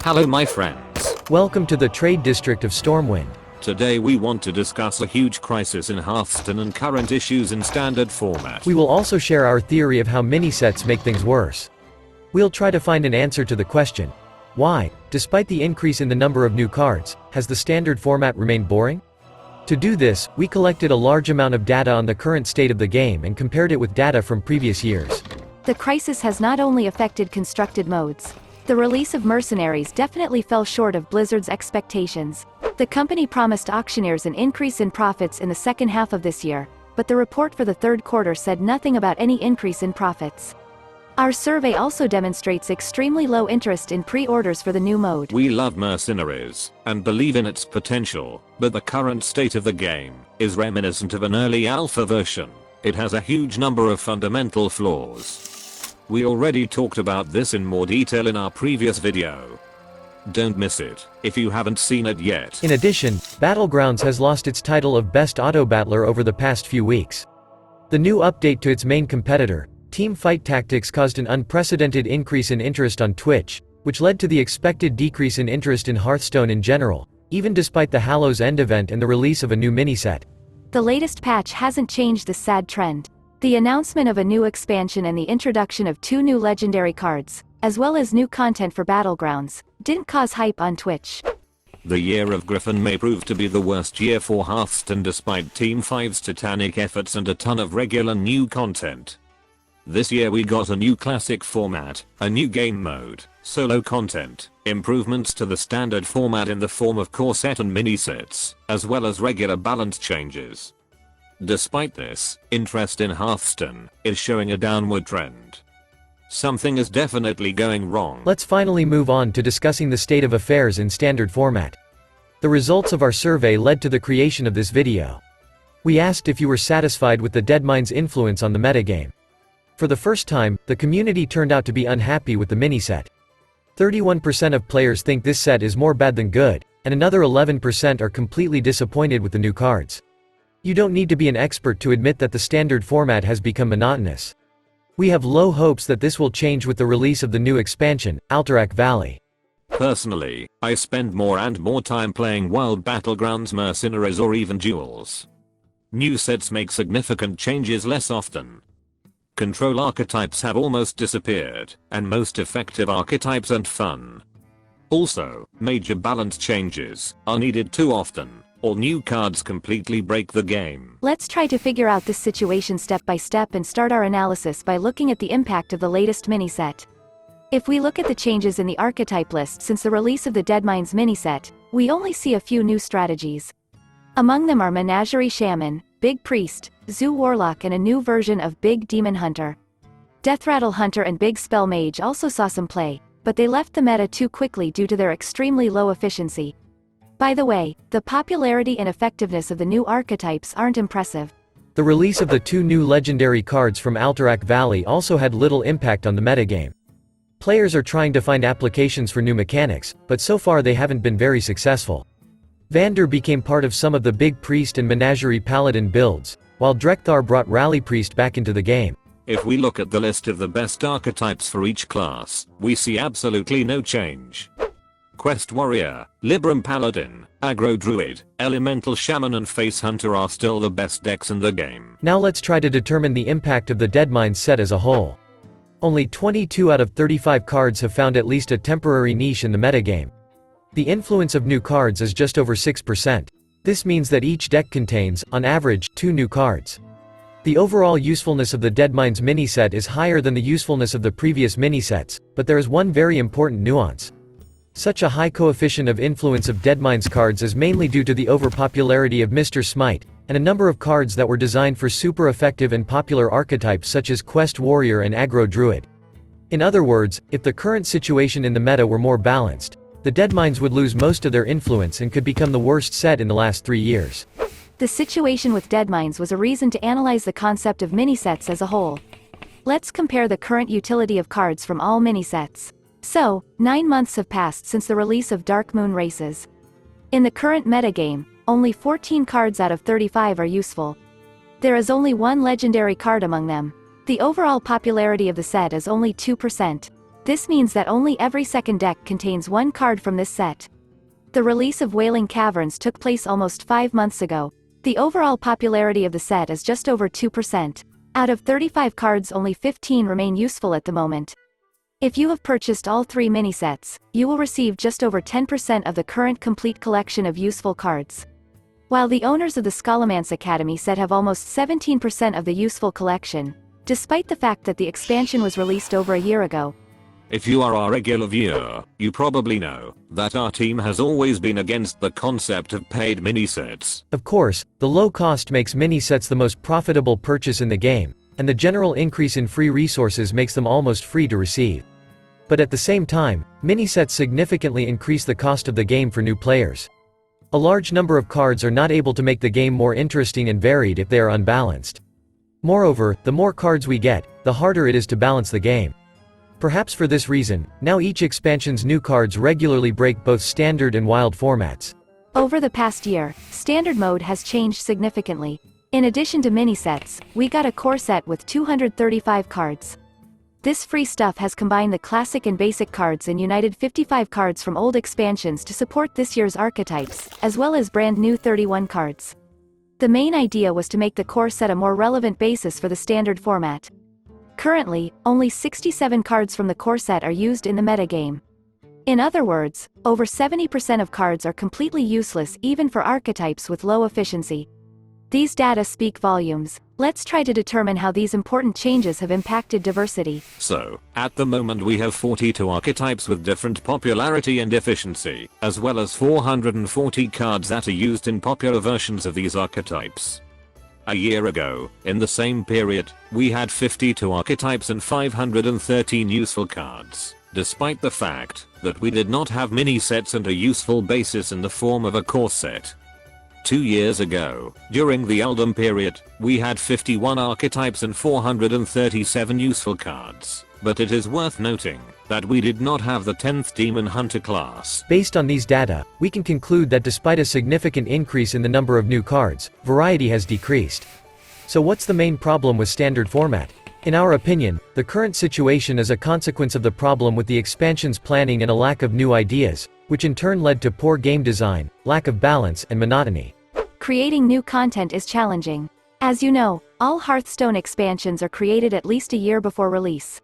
Hello my friends. Welcome to the Trade District of Stormwind. Today we want to discuss a huge crisis in Hearthstone and current issues in standard format. We will also share our theory of how mini-sets make things worse. We'll try to find an answer to the question, why, despite the increase in the number of new cards, has the standard format remained boring? To do this, we collected a large amount of data on the current state of the game and compared it with data from previous years. The crisis has not only affected constructed modes. The release of Mercenaries definitely fell short of Blizzard's expectations. The company promised auctioneers an increase in profits in the second half of this year, but the report for the third quarter said nothing about any increase in profits. Our survey also demonstrates extremely low interest in pre-orders for the new mode. We love Mercenaries, and believe in its potential, but the current state of the game is reminiscent of an early alpha version. It has a huge number of fundamental flaws. We already talked about this in more detail in our previous video. Don't miss it, if you haven't seen it yet. In addition, Battlegrounds has lost its title of Best Auto Battler over the past few weeks. The new update to its main competitor, Team Fight Tactics, caused an unprecedented increase in interest on Twitch, which led to the expected decrease in interest in Hearthstone in general, even despite the Hallows End event and the release of a new mini-set. The latest patch hasn't changed this sad trend. The announcement of a new expansion and the introduction of 2 new legendary cards, as well as new content for Battlegrounds, didn't cause hype on Twitch. The year of Griffin may prove to be the worst year for Hearthstone despite Team 5's titanic efforts and a ton of regular new content. This year we got a new classic format, a new game mode, solo content, improvements to the standard format in the form of core set and mini sets, as well as regular balance changes. Despite this, interest in Hearthstone is showing a downward trend. Something is definitely going wrong. Let's finally move on to discussing the state of affairs in standard format. The results of our survey led to the creation of this video. We asked if you were satisfied with the Deadmines' influence on the metagame. For the first time, the community turned out to be unhappy with the mini-set. 31% of players think this set is more bad than good, and another 11% are completely disappointed with the new cards. You don't need to be an expert to admit that the standard format has become monotonous. We have low hopes that this will change with the release of the new expansion, Alterac Valley. Personally, I spend more and more time playing Wild Battlegrounds, Mercenaries, or even Duels. New sets make significant changes less often. Control archetypes have almost disappeared, and most effective archetypes aren't fun. Also, major balance changes are needed too often, or new cards completely break the game. Let's try to figure out this situation step by step and start our analysis by looking at the impact of the latest mini-set. If we look at the changes in the archetype list since the release of the Deadmines mini-set, we only see a few new strategies. Among them are Menagerie Shaman, Big Priest, Zoo Warlock, and a new version of Big Demon Hunter. Deathrattle Hunter and Big Spell Mage also saw some play, but they left the meta too quickly due to their extremely low efficiency. By the way, the popularity and effectiveness of the new archetypes aren't impressive. The release of the 2 new legendary cards from Alterac Valley also had little impact on the metagame. Players are trying to find applications for new mechanics, but so far they haven't been very successful. Vander became part of some of the Big Priest and Menagerie Paladin builds, while Drekthar brought Rally Priest back into the game. If we look at the list of the best archetypes for each class, we see absolutely no change. Quest Warrior, Libram Paladin, Aggro Druid, Elemental Shaman and Face Hunter are still the best decks in the game. Now let's try to determine the impact of the Deadmines set as a whole. Only 22 out of 35 cards have found at least a temporary niche in the metagame. The influence of new cards is just over 6%. This means that each deck contains, on average, 2 new cards. The overall usefulness of the Deadmines mini-set is higher than the usefulness of the previous mini-sets, but there is one very important nuance. Such a high coefficient of influence of Deadmines cards is mainly due to the overpopularity of Mr. Smite, and a number of cards that were designed for super effective and popular archetypes such as Quest Warrior and Aggro Druid. In other words, if the current situation in the meta were more balanced, the Deadmines would lose most of their influence and could become the worst set in the last 3 years. The situation with Deadmines was a reason to analyze the concept of mini-sets as a whole. Let's compare the current utility of cards from all mini-sets. So, 9 months have passed since the release of Dark Moon Races. In the current metagame, only 14 cards out of 35 are useful. There is only 1 legendary card among them. The overall popularity of the set is only 2%. This means that only every second deck contains one card from this set. The release of Wailing Caverns took place almost 5 months ago. The overall popularity of the set is just over 2%. Out of 35 cards, only 15 remain useful at the moment. If you have purchased all 3 mini-sets, you will receive just over 10% of the current complete collection of useful cards. While the owners of the Scholomance Academy set have almost 17% of the useful collection, despite the fact that the expansion was released over a year ago. If you are our regular viewer, you probably know that our team has always been against the concept of paid mini-sets. Of course, the low cost makes mini-sets the most profitable purchase in the game, and the general increase in free resources makes them almost free to receive. But at the same time, mini-sets significantly increase the cost of the game for new players. A large number of cards are not able to make the game more interesting and varied if they are unbalanced. Moreover, the more cards we get, the harder it is to balance the game. Perhaps for this reason, now each expansion's new cards regularly break both standard and wild formats. Over the past year, standard mode has changed significantly. In addition to mini-sets, we got a core set with 235 cards. This free stuff has combined the classic and basic cards and united 55 cards from old expansions to support this year's archetypes, as well as brand new 31 cards. The main idea was to make the core set a more relevant basis for the standard format. Currently, only 67 cards from the core set are used in the metagame. In other words, over 70% of cards are completely useless even for archetypes with low efficiency. These data speak volumes. Let's try to determine how these important changes have impacted diversity. So, at the moment we have 42 archetypes with different popularity and efficiency, as well as 440 cards that are used in popular versions of these archetypes. A year ago, in the same period, we had 52 archetypes and 513 useful cards, despite the fact that we did not have mini-sets and a useful basis in the form of a core set. 2 years ago, during the Eldom period, we had 51 archetypes and 437 useful cards, but it is worth noting that we did not have the 10th Demon Hunter class. Based on these data, we can conclude that despite a significant increase in the number of new cards, variety has decreased. So what's the main problem with standard format? In our opinion, the current situation is a consequence of the problem with the expansion's planning and a lack of new ideas, which in turn led to poor game design, lack of balance, and monotony. Creating new content is challenging. As you know, all Hearthstone expansions are created at least a year before release.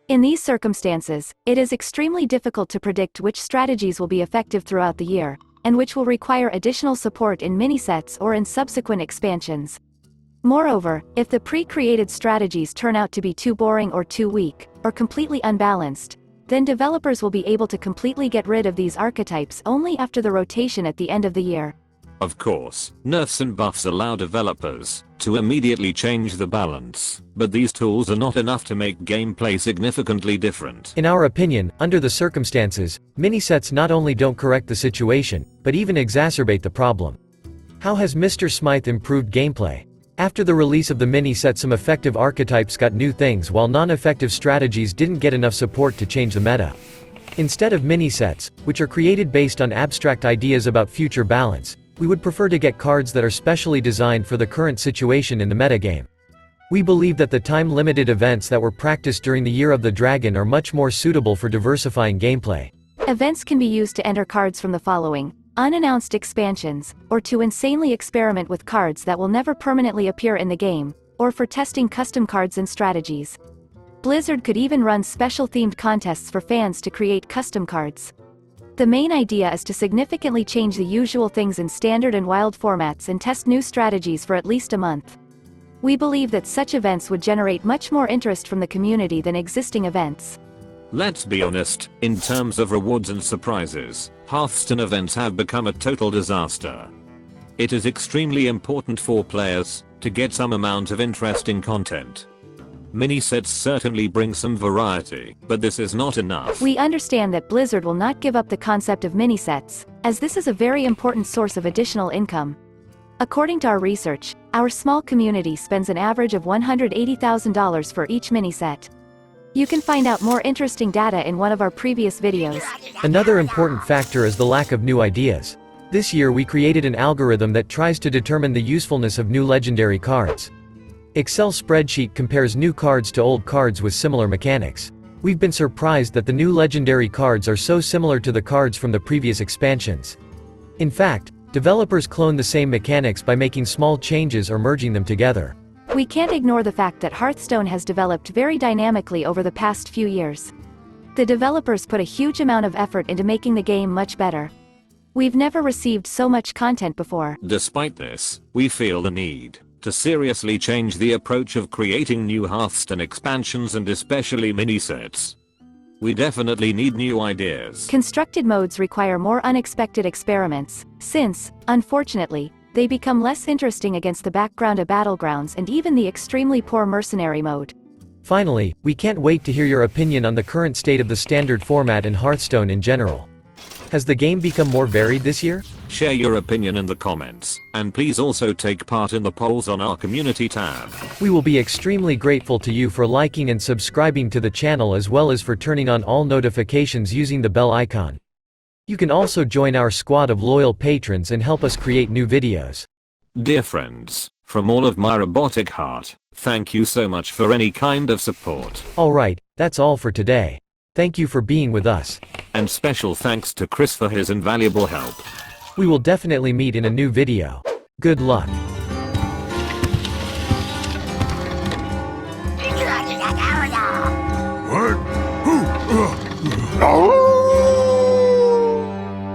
In these circumstances, it is extremely difficult to predict which strategies will be effective throughout the year, and which will require additional support in mini-sets or in subsequent expansions. Moreover, if the pre-created strategies turn out to be too boring or too weak, or completely unbalanced, then developers will be able to completely get rid of these archetypes only after the rotation at the end of the year. Of course, nerfs and buffs allow developers to immediately change the balance, but these tools are not enough to make gameplay significantly different. In our opinion, under the circumstances, mini-sets not only don't correct the situation, but even exacerbate the problem. How has Mr. Smythe improved gameplay? After the release of the mini-set, some effective archetypes got new things while non-effective strategies didn't get enough support to change the meta. Instead of mini-sets, which are created based on abstract ideas about future balance, we would prefer to get cards that are specially designed for the current situation in the metagame. We believe that the time-limited events that were practiced during the Year of the Dragon are much more suitable for diversifying gameplay. Events can be used to enter cards from the following unannounced expansions, or to insanely experiment with cards that will never permanently appear in the game, or for testing custom cards and strategies. Blizzard could even run special themed contests for fans to create custom cards. The main idea is to significantly change the usual things in standard and wild formats and test new strategies for at least a month. We believe that such events would generate much more interest from the community than existing events. Let's be honest, in terms of rewards and surprises, Hearthstone events have become a total disaster. It is extremely important for players to get some amount of interesting content. Mini-sets certainly bring some variety, but this is not enough. We understand that Blizzard will not give up the concept of mini-sets, as this is a very important source of additional income. According to our research, our small community spends an average of $180,000 for each mini-set. You can find out more interesting data in one of our previous videos. Another important factor is the lack of new ideas. This year we created an algorithm that tries to determine the usefulness of new legendary cards. Excel spreadsheet compares new cards to old cards with similar mechanics. We've been surprised that the new legendary cards are so similar to the cards from the previous expansions. In fact, developers clone the same mechanics by making small changes or merging them together. We can't ignore the fact that Hearthstone has developed very dynamically over the past few years. The developers put a huge amount of effort into making the game much better. We've never received so much content before. Despite this, we feel the need to seriously change the approach of creating new Hearthstone expansions and especially mini-sets. We definitely need new ideas. Constructed modes require more unexpected experiments, since, unfortunately, they become less interesting against the background of Battlegrounds and even the extremely poor Mercenary mode. Finally, we can't wait to hear your opinion on the current state of the standard format in Hearthstone in general. Has the game become more varied this year? Share your opinion in the comments, and please also take part in the polls on our community tab. We will be extremely grateful to you for liking and subscribing to the channel as well as for turning on all notifications using the bell icon. You can also join our squad of loyal patrons and help us create new videos. Dear friends, from all of my robotic heart, thank you so much for any kind of support. Alright, that's all for today. Thank you for being with us. And special thanks to Chris for his invaluable help. We will definitely meet in a new video. Good luck. What? Who?